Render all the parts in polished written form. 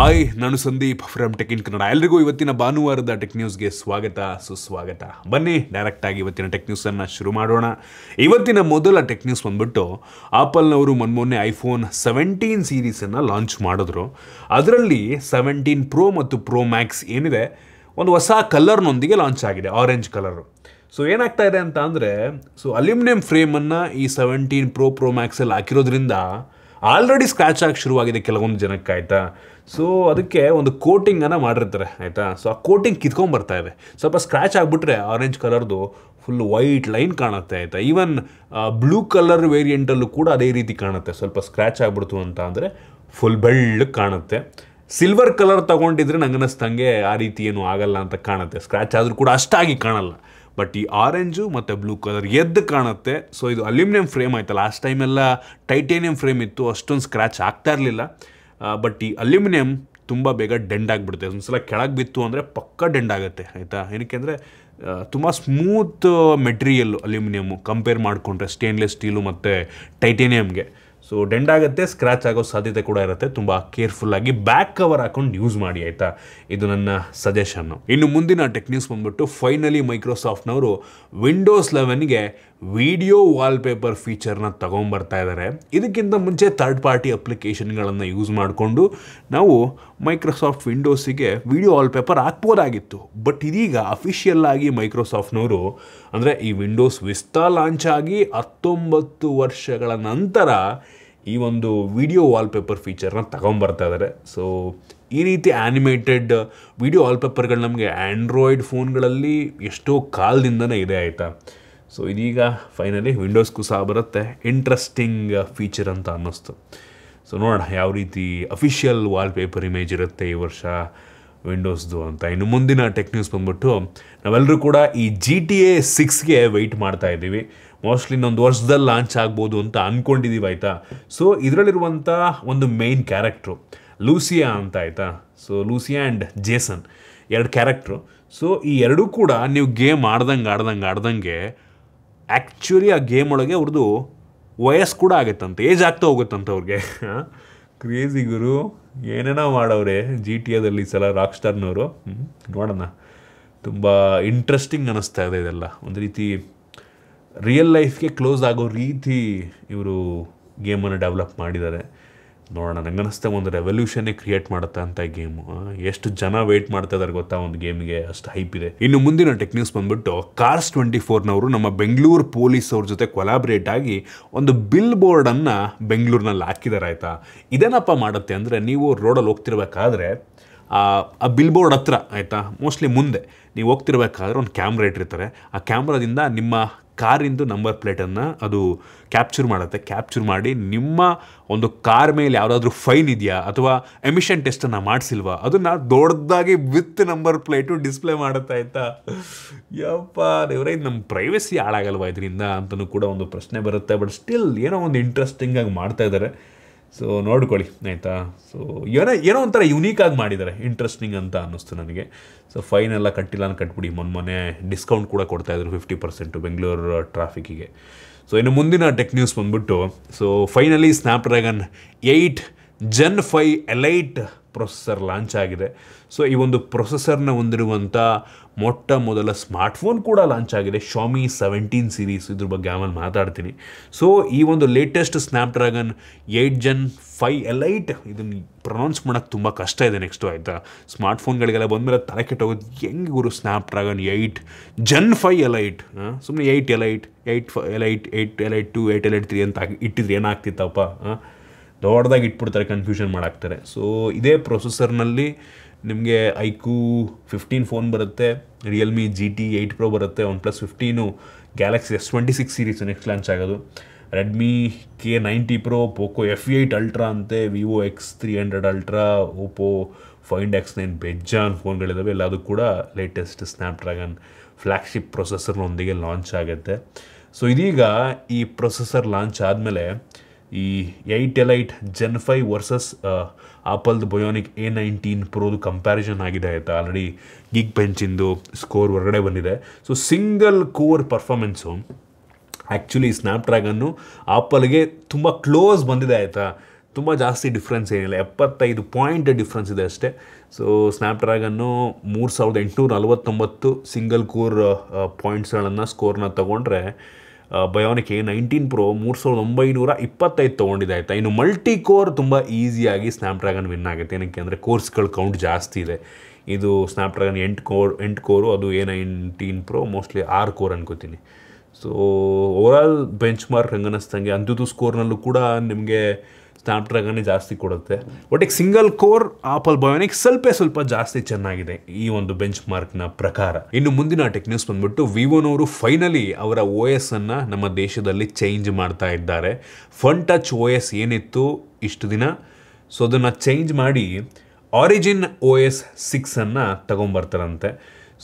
Hi, ನಾನು Sandeep from tech in Kannada. ಎಲ್ರಿಗೂ ಇವತ್ತಿನ ಭಾನುವಾರದ ಟೆಕ್ ನ್ಯೂಸ್ಗೆ ಸ್ವಾಗತ ಸುಸ್ವಾಗತ. ಬನ್ನಿ ಡೈರೆಕ್ಟಾಗಿ ಇವತ್ತಿನ ಟೆಕ್ ನ್ಯೂಸನ್ನು ಶುರು ಮಾಡೋಣ. ಇವತ್ತಿನ ಮೊದಲ ಟೆಕ್ ನ್ಯೂಸ್ ಬಂದ್ಬಿಟ್ಟು ಆಪಲ್ನವರು ಮೊನ್ನೆ ಐಫೋನ್ 17 ಸೀರೀಸನ್ನು ಲಾಂಚ್ ಮಾಡಿದ್ರು. ಅದರಲ್ಲಿ 17 ಪ್ರೋ ಮತ್ತು ಪ್ರೋ ಮ್ಯಾಕ್ಸ್ ಏನಿದೆ ಒಂದು ಹೊಸ ಕಲರ್ನೊಂದಿಗೆ ಲಾಂಚ್ ಆಗಿದೆ, ಆರೆಂಜ್ ಕಲರು. ಸೊ ಏನಾಗ್ತಾ ಇದೆ ಅಂತ ಅಂದರೆ, ಅಲ್ಯೂಮಿನಿಯಂ ಫ್ರೇಮನ್ನು ಈ 17 ಪ್ರೋ ಮ್ಯಾಕ್ಸಲ್ಲಿ ಹಾಕಿರೋದ್ರಿಂದ ಆಲ್ರೆಡಿ ಸ್ಕ್ರ್ಯಾಚ್ ಆಗಿ ಶುರುವಾಗಿದೆ ಕೆಲವೊಂದು ಜನಕ್ಕೆ, ಆಯಿತಾ. ಸೊ ಅದಕ್ಕೆ ಒಂದು ಕೋಟಿಂಗನ್ನು ಮಾಡಿರ್ತಾರೆ, ಆಯಿತಾ. ಸೊ ಆ ಕೋಟಿಂಗ್ ಕಿತ್ಕೊಂಡ್ಬರ್ತಾ ಇದೆ. ಸ್ವಲ್ಪ ಸ್ಕ್ರ್ಯಾಚ್ ಆಗಿಬಿಟ್ರೆ ಆರೆಂಜ್ ಕಲರ್ದು ಫುಲ್ ವೈಟ್ ಲೈನ್ ಕಾಣುತ್ತೆ, ಆಯಿತಾ. ಈವನ್ ಬ್ಲೂ ಕಲರ್ ವೇರಿಯಂಟಲ್ಲೂ ಕೂಡ ಅದೇ ರೀತಿ ಕಾಣುತ್ತೆ. ಸ್ವಲ್ಪ ಸ್ಕ್ರ್ಯಾಚ್ ಆಗಿಬಿಡ್ತು ಅಂತ ಅಂದರೆ ಫುಲ್ ಬೆಳ್ಳಗೆ ಕಾಣುತ್ತೆ. ಸಿಲ್ವರ್ ಕಲರ್ ತೊಗೊಂಡಿದ್ರೆ ನಂಗೆ ಅನ್ನಿಸ್ತಂಗೆ ಆ ರೀತಿ ಏನೂ ಆಗಲ್ಲ ಅಂತ ಕಾಣುತ್ತೆ. ಸ್ಕ್ರ್ಯಾಚ್ ಆದರೂ ಕೂಡ ಅಷ್ಟಾಗಿ ಕಾಣಲ್ಲ. ಬಟ್ ಈ ಆರೆಂಜು ಮತ್ತು ಬ್ಲೂ ಕಲರ್ ಎದ್ದು ಕಾಣುತ್ತೆ. ಸೊ ಇದು ಅಲ್ಯೂಮಿನಿಯಂ ಫ್ರೇಮ್ ಆಯಿತಾ. ಲಾಸ್ಟ್ ಟೈಮೆಲ್ಲ ಟೈಟೇನಿಯಂ ಫ್ರೇಮ್ ಇತ್ತು, ಅಷ್ಟೊಂದು ಸ್ಕ್ರ್ಯಾಚ್ ಆಗ್ತಾ ಇರಲಿಲ್ಲ. ಬಟ್ ಈ ಅಲ್ಯೂಮಿನಿಯಂ ತುಂಬ ಬೇಗ ಡೆಂಡ್ ಆಗಿಬಿಡುತ್ತೆ. ಒಂದು ಸಲ ಕೆಳಗೆ ಬಿತ್ತು ಅಂದರೆ ಪಕ್ಕ ಡೆಂಡ್ ಆಗುತ್ತೆ, ಆಯಿತಾ. ಏನಕ್ಕೆ ಅಂದರೆ ತುಂಬ ಸ್ಮೂತ್ ಮೆಟೀರಿಯಲ್ಲು ಅಲ್ಯೂಮಿನಿಯಮ್ಮು ಕಂಪೇರ್ ಮಾಡಿಕೊಂಡ್ರೆ ಸ್ಟೇನ್ಲೆಸ್ ಸ್ಟೀಲು ಮತ್ತು ಟೈಟೇನಿಯಮ್ಗೆ. ಸೊ ಡೆಂಡ್ ಆಗುತ್ತೆ, ಸ್ಕ್ರ್ಯಾಚ್ ಆಗೋ ಸಾಧ್ಯತೆ ಕೂಡ ಇರುತ್ತೆ. ತುಂಬ ಕೇರ್ಫುಲ್ಲಾಗಿ ಬ್ಯಾಕ್ ಕವರ್ ಹಾಕೊಂಡು ಯೂಸ್ ಮಾಡಿ, ಆಯಿತಾ. ಇದು ನನ್ನ ಸಜೆಷನ್ನು. ಇನ್ನು ಮುಂದಿನ ಟೆಕ್ ನ್ಯೂಸ್ ಬಂದ್ಬಿಟ್ಟು ಫೈನಲಿ ಮೈಕ್ರೋಸಾಫ್ಟ್ನವರು ವಿಂಡೋಸ್ 11ಗೆ ವಿಡಿಯೋ ವಾಲ್ಪೇಪರ್ ಫೀಚರ್ನ ತೊಗೊಂಬರ್ತಾ ಇದ್ದಾರೆ. ಇದಕ್ಕಿಂತ ಮುಂಚೆ ಥರ್ಡ್ ಪಾರ್ಟಿ ಅಪ್ಲಿಕೇಶನ್ಗಳನ್ನು ಯೂಸ್ ಮಾಡಿಕೊಂಡು ನಾವು ಮೈಕ್ರೋಸಾಫ್ಟ್ ವಿಂಡೋಸಿಗೆ ವಿಡಿಯೋ ವಾಲ್ಪೇಪರ್ ಹಾಕ್ಬೋದಾಗಿತ್ತು. ಬಟ್ ಇದೀಗ ಅಫಿಷಿಯಲ್ ಆಗಿ ಮೈಕ್ರೋಸಾಫ್ಟ್ನವರು ಅಂದರೆ ಈ ವಿಂಡೋಸ್ ವಿಸ್ತಾ ಲಾಂಚ್ ಆಗಿ 19 ವರ್ಷಗಳ ನಂತರ ಈ ಒಂದು ವಿಡಿಯೋ ವಾಲ್ಪೇಪರ್ ಫೀಚರ್ನ ತಗೊಂಬರ್ತಾ ಇದ್ದಾರೆ. ಸೊ ಈ ರೀತಿ ಆ್ಯನಿಮೇಟೆಡ್ ವಿಡಿಯೋ ವಾಲ್ಪೇಪರ್ಗಳು ನಮಗೆ ಆ್ಯಂಡ್ರಾಯ್ಡ್ ಫೋನ್ಗಳಲ್ಲಿ ಎಷ್ಟೋ ಕಾಲದಿಂದನೇ ಇದೆ, ಆಯಿತಾ. ಸೊ ಇದೀಗ ಫೈನಲಿ ವಿಂಡೋಸ್ಗೂ ಸಹ ಬರುತ್ತೆ. ಇಂಟ್ರೆಸ್ಟಿಂಗ್ ಫೀಚರ್ ಅಂತ ಅನ್ನಿಸ್ತು. ಸೊ ನೋಡೋಣ ಯಾವ ರೀತಿ ಅಫಿಷಿಯಲ್ ವಾಲ್ಪೇಪರ್ ಇಮೇಜ್ ಇರುತ್ತೆ ಈ ವರ್ಷ ವಿಂಡೋಸ್ದು ಅಂತ. ಇನ್ನು ಮುಂದಿನ ಟೆಕ್ ನ್ಯೂಸ್ ಬಂದ್ಬಿಟ್ಟು ನಾವೆಲ್ಲರೂ ಕೂಡ ಈ GTA 6ಗೆ ವೆಯ್ಟ್ ಮಾಡ್ತಾ ಇದ್ದೀವಿ. ಮೋಸ್ಟ್ಲಿ ಇನ್ನೊಂದು ವರ್ಷದಲ್ಲಿ ಲಾಂಚ್ ಆಗ್ಬೋದು ಅಂತ ಅಂದ್ಕೊಂಡಿದ್ದೀವಿ, ಆಯಿತಾ. ಸೊ ಇದರಲ್ಲಿರುವಂಥ ಒಂದು ಮೇಯ್ನ್ ಕ್ಯಾರೆಕ್ಟ್ರು ಲೂಸಿಯಾ ಅಂತ, ಆಯಿತಾ. So Lucia and Jason 2 character. So ಈ ಎರಡೂ ಕೂಡ ನೀವು ಗೇಮ್ ಆಡ್ದಂಗೆ ಆ್ಯಕ್ಚುಲಿ ಆ ಗೇಮ್ ಒಳಗೆ ಅವ್ರದ್ದು ವಯಸ್ಸು ಕೂಡ ಆಗುತ್ತಂತೆ, ಏಜ್ ಆಗ್ತಾ ಹೋಗುತ್ತಂತೆ ಅವ್ರಿಗೆ. ಕ್ರೇಜಿ ಗುರು, ಏನೇನೋ ಮಾಡವ್ರೆ GTA ಸಲ ರಾಕ್ ಸ್ಟಾರ್ನವರು. ನೋಡೋಣ, ತುಂಬ ಇಂಟ್ರೆಸ್ಟಿಂಗ್ ಅನ್ನಿಸ್ತಾ ಇದೆ ಇದೆಲ್ಲ. ಒಂದು ರೀತಿ ರಿಯಲ್ ಲೈಫ್ಗೆ ಕ್ಲೋಸ್ ಆಗೋ ರೀತಿ ಇವರು ಗೇಮನ್ನು ಡೆವಲಪ್ ಮಾಡಿದ್ದಾರೆ. ನೋಡೋಣ, ನಂಗೆ ಅನ್ನಿಸ್ತಾ ಒಂದು ರೆವಲ್ಯೂಷನ್ನೇ ಕ್ರಿಯೇಟ್ ಮಾಡುತ್ತೆ ಅಂತ ಈ ಗೇಮು. ಎಷ್ಟು ಜನ ವೆಯ್ಟ್ ಮಾಡ್ತಾ ಇದ್ದಾರೆ ಗೊತ್ತಾ ಒಂದು ಗೇಮ್ಗೆ, ಅಷ್ಟು ಹೈಪ್ ಇದೆ. ಇನ್ನು ಮುಂದಿನ ಟೆಕ್ ನ್ಯೂಸ್ ಬಂದ್ಬಿಟ್ಟು ಕಾರ್ಸ್ 24ನವರು ನಮ್ಮ ಬೆಂಗಳೂರು ಪೊಲೀಸ್ ಅವ್ರ ಜೊತೆ ಕೊಲಾಬ್ರೇಟ್ ಆಗಿ ಒಂದು ಬಿಲ್ ಬೋರ್ಡನ್ನು ಬೆಂಗಳೂರಿನಲ್ಲಿ ಹಾಕಿದ್ದಾರೆ, ಆಯಿತಾ. ಇದೇನಪ್ಪ ಮಾಡುತ್ತೆ ಅಂದರೆ, ನೀವು ರೋಡಲ್ಲಿ ಹೋಗ್ತಿರ್ಬೇಕಾದ್ರೆ ಆ ಬಿಲ್ ಬೋರ್ಡ್ ಹತ್ರ, ಆಯಿತಾ, ಮೋಸ್ಟ್ಲಿ ಮುಂದೆ ನೀವು ಹೋಗ್ತಿರ್ಬೇಕಾದ್ರೆ ಒಂದು ಕ್ಯಾಮ್ರಾ ಇಟ್ಟಿರ್ತಾರೆ. ಆ ಕ್ಯಾಮ್ರಾದಿಂದ ನಿಮ್ಮ ಕಾರಿಂದು ನಂಬರ್ ಪ್ಲೇಟನ್ನು ಅದು ಕ್ಯಾಪ್ಚರ್ ಮಾಡುತ್ತೆ. ಕ್ಯಾಪ್ಚರ್ ಮಾಡಿ ನಿಮ್ಮ ಒಂದು ಕಾರ್ ಮೇಲೆ ಯಾವುದಾದ್ರೂ ಫೈನ್ ಇದೆಯಾ ಅಥವಾ ಎಮಿಷನ್ ಟೆಸ್ಟನ್ನು ಮಾಡಿಸಿಲ್ವಾ ಅದನ್ನು ದೊಡ್ಡದಾಗಿ ವಿತ್ ನಂಬರ್ ಪ್ಲೇಟು ಡಿಸ್ಪ್ಲೇ ಮಾಡುತ್ತೆ, ಆಯಿತಾ. ಯಪ್ಪ ದೇವ್ರೆ, ಇದು ನಮ್ಮ ಪ್ರೈವಸಿ ಹಾಳಾಗಲ್ವಾ ಇದರಿಂದ ಅಂತಲೂ ಕೂಡ ಒಂದು ಪ್ರಶ್ನೆ ಬರುತ್ತೆ. ಬಟ್ ಸ್ಟಿಲ್ ಏನೋ ಒಂದು ಇಂಟ್ರೆಸ್ಟಿಂಗಾಗಿ ಮಾಡ್ತಾ ಇದ್ದಾರೆ. ಸೊ ನೋಡ್ಕೊಳ್ಳಿ, ಆಯಿತಾ. ಸೊ ಏನೋ ಒಂಥರ ಯುನೀಕಾಗಿ ಮಾಡಿದ್ದಾರೆ, ಇಂಟ್ರೆಸ್ಟಿಂಗ್ ಅಂತ ಅನ್ನಿಸ್ತು ನನಗೆ. ಸೊ ಫೈನ್ ಎಲ್ಲ ಕಟ್ಟಿಲ್ಲ ಅಂತ ಕಟ್ಬಿಡಿ. ಮೊನ್ನೆ ಡಿಸ್ಕೌಂಟ್ ಕೂಡ ಕೊಡ್ತಾಯಿದ್ರು 50% ಬೆಂಗಳೂರು ಟ್ರಾಫಿಕ್ಕಿಗೆ. ಸೊ ಇನ್ನು ಮುಂದಿನ ಟೆಕ್ ನ್ಯೂಸ್ ಬಂದ್ಬಿಟ್ಟು, so finally Snapdragon 8 Gen 5 elite processor launch ಆಗಿದೆ. ಸೊ ಈ ಒಂದು ಪ್ರೊಸೆಸರ್ನ ಹೊಂದಿರುವಂಥ ಮೊಟ್ಟ ಮೊದಲ ಸ್ಮಾರ್ಟ್ಫೋನ್ ಕೂಡ ಲಾಂಚ್ ಆಗಿದೆ, ಶಾಮಿ 17 ಸೀರೀಸ್. ಇದ್ರ ಬಗ್ಗೆ ಆಮೇಲೆ ಮಾತಾಡ್ತೀನಿ. ಸೊ ಈ ಒಂದು ಲೇಟೆಸ್ಟ್ ಸ್ನ್ಯಾಪ್ಡ್ರ್ಯಾಗನ್ 8 Gen 5 ಎಲೈಟ್, ಇದನ್ನು ಪ್ರೊನೌನ್ಸ್ ಮಾಡೋಕ್ಕೆ ತುಂಬ ಕಷ್ಟ ಇದೆ ನೆಕ್ಸ್ಟು, ಆಯಿತಾ. ಸ್ಮಾರ್ಟ್ಫೋನ್ಗಳಿಗೆಲ್ಲ ಬಂದಮೇಲೆ ತಲೆ ಕೆಟ್ಟೋಗೋದು, ಹೆಂಗೆ ಗುರು ಸ್ನ್ಯಾಪ್ಡ್ರ್ಯಾಗನ್ 8 Gen 5 ಎಲೈಟ್, ಸುಮ್ಮನೆ 8 ಎಲೈಟ್ 8 ಎಲೈಟ್ 8 ಎಲೈಟ್ 2 8 ಎಲೈಟ್ 3 ಅಂತ ಇಟ್ಟಿದ್ರೆ ಏನಾಗ್ತಿತ್ತಪ್ಪ. ದೊಡ್ಡದಾಗಿ ಇಟ್ಬಿಡ್ತಾರೆ, ಕನ್ಫ್ಯೂಷನ್ ಮಾಡಾಕ್ತಾರೆ. ಸೊ ಇದೇ ಪ್ರೊಸೆಸರ್ನಲ್ಲಿ ನಿಮಗೆ ಐಕ್ಯೂ 15 ಫೋನ್ ಬರುತ್ತೆ, ರಿಯಲ್ಮಿ GT 8 Pro ಬರುತ್ತೆ, OnePlus 15, Galaxy S26 series next launch ಆಗೋದು, Redmi K90 Pro, Poco F8 ultra ಅಂತೆ, Vivo X300 ultra, Oppo Find X9 ಬೆಜ್ಜಾನ್ ಫೋನ್ಗಳಿದ್ದಾವೆ. ಎಲ್ಲದೂ ಕೂಡ ಲೇಟೆಸ್ಟ್ ಸ್ನ್ಯಾಪ್ಡ್ರ್ಯಾಗನ್ ಫ್ಲ್ಯಾಗ್ಶಿಪ್ ಪ್ರೊಸೆಸರ್ನೊಂದಿಗೆ ಲಾಂಚ್ ಆಗುತ್ತೆ. ಸೊ ಇದೀಗ ಈ ಪ್ರೊಸೆಸರ್ ಲಾಂಚ್ ಆದಮೇಲೆ ಈ 8 ಎಲೈಟ್ Gen 5 ವರ್ಸಸ್ ಆಪಲ್ದು ಬಯೋನಿಕ್ A19 Proದು ಕಂಪ್ಯಾರಿಸನ್ ಆಗಿದೆ, ಆಯಿತಾ. ಆಲ್ರೆಡಿ ಗಿಗ್ ಬೆಂಚಿಂದು ಸ್ಕೋರ್ ಹೊರಗಡೆ ಬಂದಿದೆ. So single core performance actually ಸ್ನ್ಯಾಪ್ಡ್ರ್ಯಾಗನ್ನು ಆಪಲ್ಗೆ ತುಂಬ ಕ್ಲೋಸ್ ಬಂದಿದೆ, ಆಯಿತಾ. ತುಂಬ ಜಾಸ್ತಿ ಡಿಫ್ರೆನ್ಸ್ ಏನಿಲ್ಲ, 75 ಪಾಯಿಂಟ್ ಡಿಫ್ರೆನ್ಸ್ ಇದೆ ಅಷ್ಟೇ. ಸೊ ಸ್ನ್ಯಾಪ್ಡ್ರ್ಯಾಗನ್ನು 3849 ಸಿಂಗಲ್ ಕೋರ್ ಪಾಯಿಂಟ್ಸ್ಗಳನ್ನು ಸ್ಕೋರ್ನ ತೊಗೊಂಡ್ರೆ ಬಯೋನಿಕ್ A19 Pro 3925 ತೊಗೊಂಡಿದೆ ಆಯಿತಾ. ಇನ್ನು ಮಲ್ಟಿ ಕೋರ್ ತುಂಬ ಈಸಿಯಾಗಿ ಸ್ನ್ಯಾಪ್ಡ್ರ್ಯಾಗನ್ ವಿನ್ ಆಗುತ್ತೆ. ಏನಕ್ಕೆ ಅಂದರೆ ಕೋರ್ಸ್ಗಳ ಕೌಂಟ್ ಜಾಸ್ತಿ ಇದೆ. ಇದು ಸ್ನ್ಯಾಪ್ಡ್ರ್ಯಾಗನ್ 8 ಕೋರು, ಅದು A19 Pro ಮೋಸ್ಟ್ಲಿ 6 ಕೋರ್ ಅನ್ಕೋತೀನಿ. ಸೊ ಓವರಾಲ್ ಬೆಂಚ್ ಮಾರ್ಕ್ ಹಂಗನಿಸ್ತಂಗೆ ಅಂಥದ್ದು ಸ್ಕೋರ್ನಲ್ಲೂ ಕೂಡ ನಿಮಗೆ ಸ್ನ್ಯಾಪ್ಡ್ರ್ಯಾಗನ್ನೇ ಜಾಸ್ತಿ ಕೊಡುತ್ತೆ. ಒಟ್ಟಿಗೆ ಸಿಂಗಲ್ ಕೋರ್ ಆಪಲ್ ಬಯೋನಿಕ್ ಸ್ವಲ್ಪ ಜಾಸ್ತಿ ಚೆನ್ನಾಗಿದೆ ಈ ಒಂದು ಬೆಂಚ್ ಮಾರ್ಕ್ನ ಪ್ರಕಾರ. ಇನ್ನು ಮುಂದಿನ ಟೆಕ್ ನ್ಯೂಸ್ ಬಂದ್ಬಿಟ್ಟು ವಿವೋನವರು ಫೈನಲಿ ಅವರ OS ಅನ್ನು ನಮ್ಮ ದೇಶದಲ್ಲಿ ಚೇಂಜ್ ಮಾಡ್ತಾ ಇದ್ದಾರೆ. ಫನ್ ಟಚ್ OS ಏನಿತ್ತು ಇಷ್ಟು ದಿನ, ಸೊ ಅದನ್ನು ಚೇಂಜ್ ಮಾಡಿ ಆರಿಜಿನ್ OS 6 ಅನ್ನು ತಗೊಂಬರ್ತಾರಂತೆ.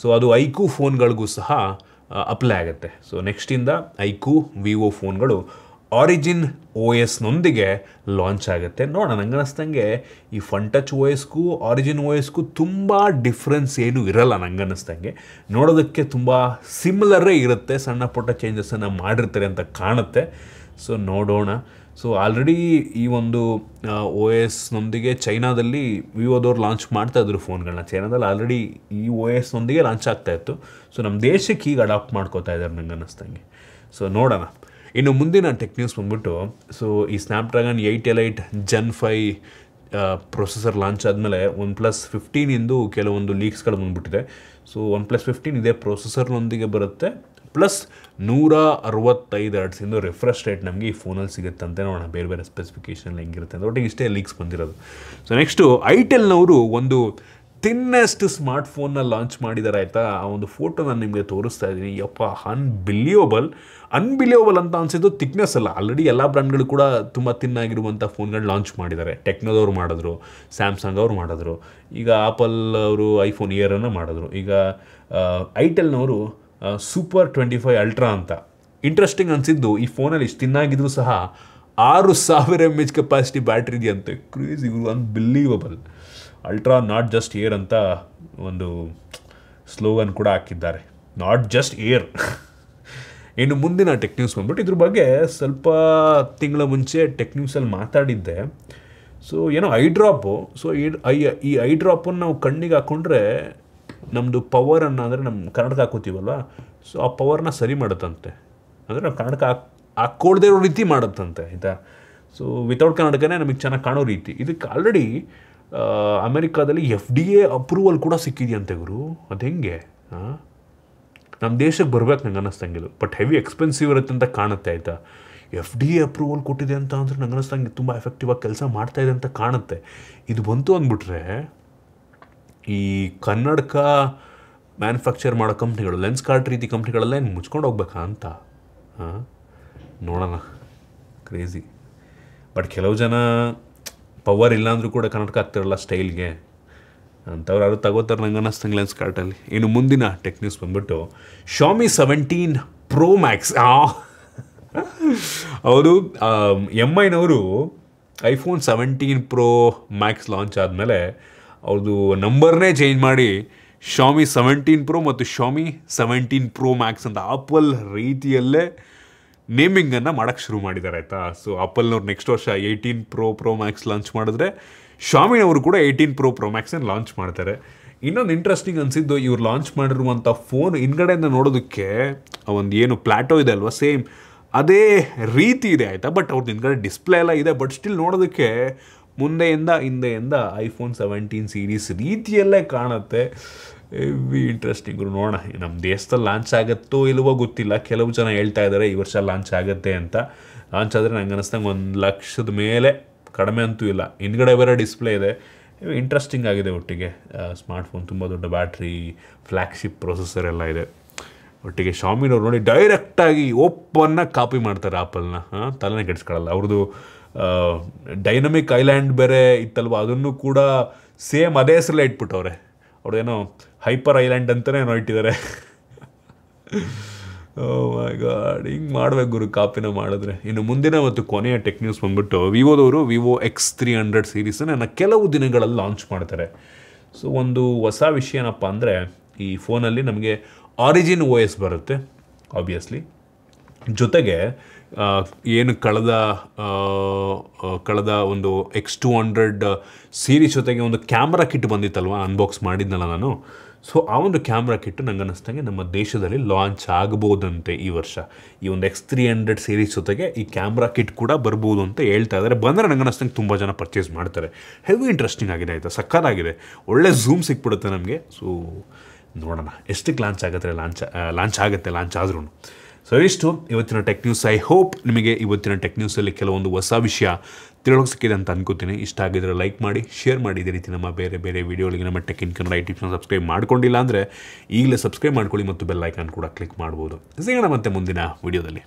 ಸೊ ಅದು ಐಕ್ಯೂ ಫೋನ್ಗಳಿಗೂ ಸಹ ಅಪ್ಲೈ ಆಗುತ್ತೆ. ಸೊ ನೆಕ್ಸ್ಟಿಂದ ಐಕ್ಯೂ ವಿವೋ ಫೋನ್ಗಳು ಆರಿಜಿನ್ OSನೊಂದಿಗೆ ಲಾಂಚ್ ಆಗುತ್ತೆ. ನೋಡೋಣ, ನಂಗೆ ಅನ್ನಿಸ್ದಂಗೆ ಈ ಫನ್ ಟಚ್ OSಗೂ ಆರಿಜಿನ್ OSಗೂ ತುಂಬ ಡಿಫ್ರೆನ್ಸ್ ಏನೂ ಇರಲ್ಲ. ನಂಗೆ ಅನ್ನಿಸ್ದಂಗೆ ನೋಡೋದಕ್ಕೆ ತುಂಬ ಸಿಮಿಲರೇ ಇರುತ್ತೆ, ಸಣ್ಣ ಪುಟ್ಟ ಚೇಂಜಸನ್ನು ಮಾಡಿರ್ತಾರೆ ಅಂತ ಕಾಣುತ್ತೆ. ಸೊ ನೋಡೋಣ. ಸೊ ಆಲ್ರೆಡಿ ಈ ಒಂದು OSನೊಂದಿಗೆ ಚೈನಾದಲ್ಲಿ ವಿವೋದವ್ರು ಲಾಂಚ್ ಮಾಡ್ತಾಯಿದ್ರು ಫೋನ್ಗಳನ್ನ. ಚೈನಾದಲ್ಲಿ ಆಲ್ರೆಡಿ ಈ OSನೊಂದಿಗೆ ಲಾಂಚ್ ಆಗ್ತಾಯಿತ್ತು. ಸೊ ನಮ್ಮ ದೇಶಕ್ಕೆ ಈಗ ಅಡಾಪ್ಟ್ ಮಾಡ್ಕೋತಾ ಇದ್ದಾರೆ ನಂಗೆ ಅನ್ನಿಸ್ದಂಗೆ. ಸೊ ನೋಡೋಣ. ಇನ್ನು ಮುಂದಿನ ಟೆಕ್ ನ್ಯೂಸ್ ಬಂದ್ಬಿಟ್ಟು, ಸೊ ಈ Snapdragon 8 Elite Gen 5 processor launch ಆದಮೇಲೆ OnePlus 15 ಕೆಲವೊಂದು ಲೀಕ್ಸ್ಗಳು ಬಂದುಬಿಟ್ಟಿದೆ. ಸೊ OnePlus 15 ಇದೇ ಪ್ರೊಸೆಸರ್ನೊಂದಿಗೆ ಬರುತ್ತೆ, ಪ್ಲಸ್ 165 Hz ರಿಫ್ರೆಶ್ ರೇಟ್ ನಮಗೆ ಈ ಫೋನಲ್ಲಿ ಸಿಗುತ್ತಂತೆ. ನೋಡೋಣ ಬೇರೆ ಬೇರೆ ಸ್ಪೆಸಿಫಿಕೇಷನ್ ಹೆಂಗಿರುತ್ತೆ ಅಂತ. ಒಟ್ಟಿಗೆ ಇಷ್ಟೇ ಲೀಕ್ಸ್ ಬಂದಿರೋದು. ಸೊ ನೆಕ್ಸ್ಟು ಐಟೆಲ್ನವರು ಒಂದು ಥಿನ್ನೆಸ್ಟ್ ಸ್ಮಾರ್ಟ್ ಫೋನ್ನ ಲಾಂಚ್ ಮಾಡಿದ್ದಾರೆ ಆಯಿತಾ. ಆ ಒಂದು ಫೋಟೋ ನಾನು ನಿಮಗೆ ತೋರಿಸ್ತಾ ಇದ್ದೀನಿ. ಯಪ್ಪ, ಅನ್ಬಿಲಿಯಬಲ್ ಅಂತ ಅನಿಸಿದ್ದು ಥಿಕ್ನೆಸ್ ಅಲ್ಲ. ಆಲ್ರೆಡಿ ಎಲ್ಲ ಬ್ರ್ಯಾಂಡ್ಗಳು ಕೂಡ ತುಂಬ ತಿನ್ನಾಗಿರುವಂಥ ಫೋನ್ಗಳು ಲಾಂಚ್ ಮಾಡಿದ್ದಾರೆ. ಟೆಕ್ನೋದವ್ರು ಮಾಡಿದ್ರು, ಸ್ಯಾಮ್ಸಂಗ್ ಅವ್ರು ಮಾಡಿದ್ರು, ಈಗ ಆಪಲ್ ಅವರು ಐಫೋನ್ ಇಯರನ್ನು ಮಾಡಿದ್ರು, ಈಗ ಐಟೆಲ್ನವರು ಸೂಪರ್ 25 ಅಲ್ಟ್ರಾ ಅಂತ. ಇಂಟ್ರೆಸ್ಟಿಂಗ್ ಅನಿಸಿದ್ದು, ಈ ಫೋನಲ್ಲಿ ಇಷ್ಟು ತಿನ್ನಾಗಿದ್ರು ಸಹ 6000 mAh ಕೆಪಾಸಿಟಿ ಬ್ಯಾಟ್ರಿ ಇದೆಯಂತೆ. Crazy, unbelievable. Ultra not just air ಅಂತ ಒಂದು ಸ್ಲೋಗನ್ ಕೂಡ ಹಾಕಿದ್ದಾರೆ, ನಾಟ್ ಜಸ್ಟ್ ಏರ್. ಇನ್ನು ಮುಂದಿನ ಟೆಕ್ ನ್ಯೂಸ್ ಬಂದ್ಬಿಟ್ಟು, ಇದ್ರ ಬಗ್ಗೆ ಸ್ವಲ್ಪ ತಿಂಗಳ ಮುಂಚೆ ಟೆಕ್ ನ್ಯೂಸಲ್ಲಿ ಮಾತಾಡಿದ್ದೆ. ಸೊ ಏನೋ ಐ ಡ್ರಾಪು. ಸೊ ಈ ಐ ಡ್ರಾಪನ್ನು ನಾವು ಕಣ್ಣಿಗೆ ಹಾಕ್ಕೊಂಡ್ರೆ ನಮ್ಮದು ಪವರನ್ನು, ಅಂದರೆ ನಮ್ಮ ಕನ್ನಡಕ ಹಾಕೋತೀವಲ್ವ, ಸೊ ಆ ಪವರ್ನ ಸರಿ ಮಾಡುತ್ತಂತೆ. ಅಂದರೆ ನಾವು ಕನ್ನಡಕ ಹಾಕ್ಕೊಳ್ದೇ ಇರೋ ರೀತಿ ಮಾಡುತ್ತಂತೆ ಆಯಿತಾ. ಸೊ ವಿತೌಟ್ ಕನ್ನಡಕನೇ ನಮಗೆ ಚೆನ್ನಾಗಿ ಕಾಣೋ ರೀತಿ. ಇದಕ್ಕೆ ಆಲ್ರೆಡಿ ಅಮೆರಿಕಾದಲ್ಲಿ FDA ಅಪ್ರೂವಲ್ ಕೂಡ ಸಿಕ್ಕಿದೆಯಂತೆ ಗುರು. ಅದು ಹೆಂಗೆ ನಮ್ಮ ದೇಶಕ್ಕೆ ಬರ್ಬೇಕು ನಂಗೆ ಅನ್ನಿಸ್ತಂಗಿದು. ಬಟ್ ಹೆವಿ ಎಕ್ಸ್ಪೆನ್ಸಿವ್ ಇರುತ್ತೆ ಅಂತ ಕಾಣುತ್ತೆ ಆಯಿತಾ. FDA ಅಪ್ರೂವಲ್ ಕೊಟ್ಟಿದೆ ಅಂತ ಅಂದರೆ ನಂಗೆ ಅನ್ನಿಸ್ತಂಗೆ ತುಂಬ ಎಫೆಕ್ಟಿವ್ ಆಗಿ ಕೆಲಸ ಮಾಡ್ತಾಯಿದೆ ಅಂತ ಕಾಣುತ್ತೆ. ಇದು ಬಂತು ಅಂದ್ಬಿಟ್ರೆ ಈ ಕನ್ನಡಕ ಮ್ಯಾನುಫ್ಯಾಕ್ಚರ್ ಮಾಡೋ ಕಂಪ್ನಿಗಳು, ಲೆನ್ಸ್ ಕಾರ್ಟ್ ರೀತಿ ಕಂಪ್ನಿಗಳೆಲ್ಲ ಏನು ಮುಚ್ಕೊಂಡು ಹೋಗ್ಬೇಕಾ ಅಂತ. ನೋಡೋಣ, ಕ್ರೇಜಿ. ಬಟ್ ಕೆಲವು ಜನ ಪವರ್ ಇಲ್ಲಾಂದ್ರೂ ಕೂಡ ಕನ್ನಡಕ ಆಗ್ತಿರಲ್ಲ ಸ್ಟೈಲ್ಗೆ ಅಂಥವ್ರು ಯಾರು ತಗೋತಾರೆ ನಂಗೆ ಅನ್ನಿಸ್ತಂಗೆ ಲೆನ್ಸ್ ಕಾರ್ಟಲ್ಲಿ. ಇನ್ನು ಮುಂದಿನ ಟೆಕ್ ನ್ಯೂಸ್ ಬಂದ್ಬಿಟ್ಟು, Xiaomi 17 Pro Max. ಅವರು MIನವರು iPhone 17 Pro Max ಲಾಂಚ್ ಆದಮೇಲೆ ಅವ್ರದ್ದು ನಂಬರ್ನೇ ಚೇಂಜ್ ಮಾಡಿ Xiaomi 17 Pro ಮತ್ತು Xiaomi 17 Pro Max ಅಂತ ಆಪಲ್ ರೀತಿಯಲ್ಲೇ ನೇಮಿಂಗನ್ನು ಮಾಡೋಕ್ಕೆ ಶುರು ಮಾಡಿದ್ದಾರೆ ಆಯಿತಾ. ಸೊ ಆಪಲ್ನವ್ರು ನೆಕ್ಸ್ಟ್ ವರ್ಷ 18 Pro Max ಲಾಂಚ್ ಮಾಡಿದ್ರೆ, Xiaomiನವರು ಕೂಡ 18 Pro Maxನ ಲಾಂಚ್ ಮಾಡ್ತಾರೆ. ಇನ್ನೊಂದು ಇಂಟ್ರೆಸ್ಟಿಂಗ್ ಅನಿಸಿದ್ದು, ಇವ್ರು ಲಾಂಚ್ ಮಾಡಿರುವಂಥ ಫೋನ್ ಹಿಂದ್ಗಡೆಯಿಂದ ನೋಡೋದಕ್ಕೆ ಒಂದು ಏನು ಪ್ಲಾಟೋ ಇದೆ ಅಲ್ವಾ, ಸೇಮ್ ಅದೇ ರೀತಿ ಇದೆ ಆಯಿತಾ. ಬಟ್ ಅವ್ರದ್ದು ಹಿಂದ್ಗಡೆ ಡಿಸ್ಪ್ಲೇ ಎಲ್ಲ ಇದೆ, ಬಟ್ ಸ್ಟಿಲ್ ನೋಡೋದಕ್ಕೆ ಹಿಂದೆಯಿಂದ iPhone 17 ಸೀರೀಸ್ ರೀತಿಯಲ್ಲೇ ಕಾಣುತ್ತೆ. Heavy interesting. ನೋಡೋಣ, ನಮ್ಮ ದೇಶದಲ್ಲಿ ಲಾಂಚ್ ಆಗುತ್ತೋ ಇಲ್ವೋ ಗೊತ್ತಿಲ್ಲ. ಕೆಲವು ಜನ ಹೇಳ್ತಾ ಇದ್ದಾರೆ ಈ ವರ್ಷ ಲಾಂಚ್ ಆಗುತ್ತೆ ಅಂತ. ಲಾಂಚ್ ಆದರೆ ನಂಗೆ ಅನ್ನಿಸ್ತಂಗೆ 1 ಲಕ್ಷದ ಮೇಲೆ ಕಡಿಮೆ ಅಂತೂ ಇಲ್ಲ. ಹಿಂದ್ಗಡೆ ಬೇರೆ ಡಿಸ್ಪ್ಲೇ ಇದೆ. ಇಂಟ್ರೆಸ್ಟಿಂಗ್ ಆಗಿದೆ. ಒಟ್ಟಿಗೆ ಸ್ಮಾರ್ಟ್ಫೋನ್, ತುಂಬ ದೊಡ್ಡ ಬ್ಯಾಟ್ರಿ, ಫ್ಲ್ಯಾಗ್ಶಿಪ್ ಪ್ರೊಸೆಸರ್ ಎಲ್ಲ ಇದೆ. ಒಟ್ಟಿಗೆ Xiaomiನವ್ರು ನೋಡಿ ಡೈರೆಕ್ಟಾಗಿ ಓಪನ್ನಾಗಿ ಕಾಪಿ ಮಾಡ್ತಾರೆ ಆಪಲ್ನ. ತಲೆನೇ ಕೆಡಿಸ್ಕೊಳ್ಳಲ್ಲ. ಅವ್ರದ್ದು ಡೈನಮಿಕ್ ಐಲ್ಯಾಂಡ್ ಬೇರೆ ಇತ್ತಲ್ವ, ಅದನ್ನು ಕೂಡ ಸೇಮ್ ಅದೇ ಹೆಸರಲ್ಲೇ ಇಟ್ಬಿಟ್ಟವ್ರೆ. ಅವ್ರದ್ದೇನೋ ಹೈಪರ್ ಐಲ್ಯಾಂಡ್ ಅಂತಲೇ ಏನೋ ಇಟ್ಟಿದ್ದಾರೆ. ಓ ಮೈ ಗಾಡ್, ಹಿಂಗೆ ಮಾಡ್ಬೇಕು ಗುರು ಕಾಪಿನ ಮಾಡಿದ್ರೆ. ಇನ್ನು ಮುಂದಿನ ಮತ್ತು ಕೊನೆಯ ಟೆಕ್ ನ್ಯೂಸ್ ಬಂದ್ಬಿಟ್ಟು, ವಿವೋದವರು Vivo X300 ಸೀರೀಸನ್ನು ಕೆಲವು ದಿನಗಳಲ್ಲಿ ಲಾಂಚ್ ಮಾಡ್ತಾರೆ. ಸೊ ಒಂದು ಹೊಸ ವಿಷಯ ಏನಪ್ಪ ಅಂದರೆ, ಈ ಫೋನಲ್ಲಿ ನಮಗೆ ಆರಿಜಿನ್ OS ಬರುತ್ತೆ ಆಬ್ವಿಯಸ್ಲಿ, ಜೊತೆಗೆ ಏನು ಕಳೆದ ಒಂದು X200 ಸೀರೀಸ್ ಜೊತೆಗೆ ಒಂದು ಕ್ಯಾಮ್ರಾ ಕಿಟ್ ಬಂದಿತ್ತಲ್ವ, ಅನ್ಬಾಕ್ಸ್ ಮಾಡಿದ್ನಲ್ಲ ನಾನು. ಸೊ ಆ ಒಂದು ಕ್ಯಾಮ್ರಾ ಕಿಟ್ಟು ನಂಗೆ ಅನ್ನಿಸ್ದಂಗೆ ನಮ್ಮ ದೇಶದಲ್ಲಿ ಲಾಂಚ್ ಆಗ್ಬೋದಂತೆ ಈ ವರ್ಷ. ಈ ಒಂದು X300 ಸೀರೀಸ್ ಜೊತೆಗೆ ಈ ಕ್ಯಾಮ್ರಾ ಕಿಟ್ ಕೂಡ ಬರ್ಬೋದು ಅಂತ ಹೇಳ್ತಾ ಇದ್ದಾರೆ. ಬಂದರೆ ನಂಗೆ ಅನ್ನಿಸ್ದಂಗೆ ತುಂಬ ಜನ ಪರ್ಚೇಸ್ ಮಾಡ್ತಾರೆ. ಹೆವಿ ಇಂಟ್ರೆಸ್ಟಿಂಗ್ ಆಗಿದೆ ಆಯಿತಾ, ಸಕ್ಕತ್ತಾಗಿದೆ, ಒಳ್ಳೆ ಝೂಮ್ ಸಿಕ್ಬಿಡುತ್ತೆ ನಮಗೆ. ಸೊ ನೋಡೋಣ ಎಷ್ಟಕ್ಕೆ ಲಾಂಚ್ ಆದ್ರೂ. ಸೊ ಇಷ್ಟು ಇವತ್ತಿನ ಟೆಕ್ ನ್ಯೂಸ್. ಐ ಹೋಪ್ ನಿಮಗೆ ಇವತ್ತಿನ ಟೆಕ್ ನ್ಯೂಸಲ್ಲಿ ಕೆಲವೊಂದು ಹೊಸ ವಿಷಯ ತಿಳೋಕೆ ಸಿಕ್ಕಿದೆ ಅಂತ ಅನ್ಕೋತೀನಿ. ಇಷ್ಟ ಆಗಿದ್ರೆ ಲೈಕ್ ಮಾಡಿ, ಶೇರ್ ಮಾಡಿ. ಇದೇ ರೀತಿ ನಮ್ಮ ಬೇರೆ ಬೇರೆ ವೀಡಿಯೋಗಳಿಗೆ ನಮ್ಮ ಟೆಕ್ ಇನ್ ಕನ್ನಡ ಯೂಟ್ಯೂಬ್ನ ಸಬ್ಸ್ಕ್ರೈಬ್ ಮಾಡ್ಕೊಂಡಿಲ್ಲ ಅಂದರೆ ಈಗಲೇ ಸಬ್ಸ್ಕ್ರೈಬ್ ಮಾಡ್ಕೊಳ್ಳಿ ಮತ್ತು ಬೆಲ್ ಐಕಾನ್ ಕೂಡ ಕ್ಲಿಕ್ ಮಾಡ್ಬೋದು. ಸಿಗೋಣ ಮತ್ತೆ ಮುಂದಿನ ವೀಡಿಯೋದಲ್ಲಿ.